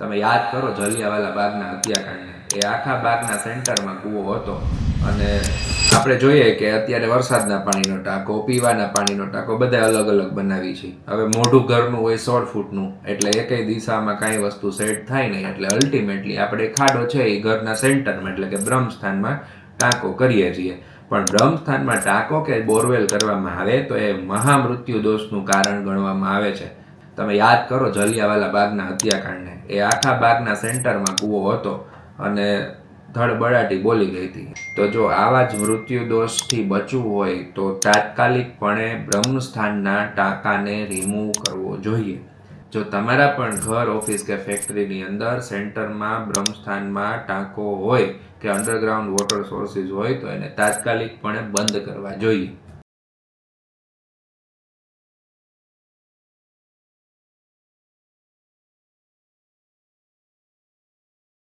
તમે યાદ કરો જલિયાવાલા બાગના હત્યાકાંડને. એ આખા બાગના સેન્ટરમાં કૂવો હતો અને આપણે જોઈએ કે અત્યારે વરસાદના પાણીનો ટાંકો, પીવાના પાણીનો ટાંકો બધા અલગ અલગ બનાવી છે. હવે મોઢું ઘરનું હોય 16 ફૂટનું, એટલે એકેય દિશામાં કાંઈ વસ્તુ સેટ થાય નહીં, એટલે અલ્ટિમેટલી આપણે ખાડો છે એ ઘરના સેન્ટરમાં એટલે કે બ્રહ્મસ્થાનમાં ટાંકો કરીએ છીએ. પણ બ્રહ્મસ્થાનમાં ટાંકો કે બોરવેલ કરવામાં આવે તો એ મહામૃત્યુ દોષનું કારણ ગણવામાં આવે છે. તમે યાદ કરો જલિયાવાલા બાગના હત્યાકાંડને. એ આખા બાગના સેન્ટરમાં કૂવો હતો અને ધડબડાટી બોલી ગઈ હતી. તો જો આવા જ મૃત્યુ દોષથી બચવું હોય તો તાત્કાલિકપણે બ્રહ્મસ્થાનના ટાંકાને રિમૂવ કરવો જોઈએ. જો તમારા પણ ઘર, ઓફિસ કે ફેક્ટરીની અંદર સેન્ટરમાં બ્રહ્મસ્થાનમાં ટાંકો હોય કે અંડરગ્રાઉન્ડ વોટર સોર્સિસ હોય તો એને તાત્કાલિકપણે બંધ કરવા જોઈએ.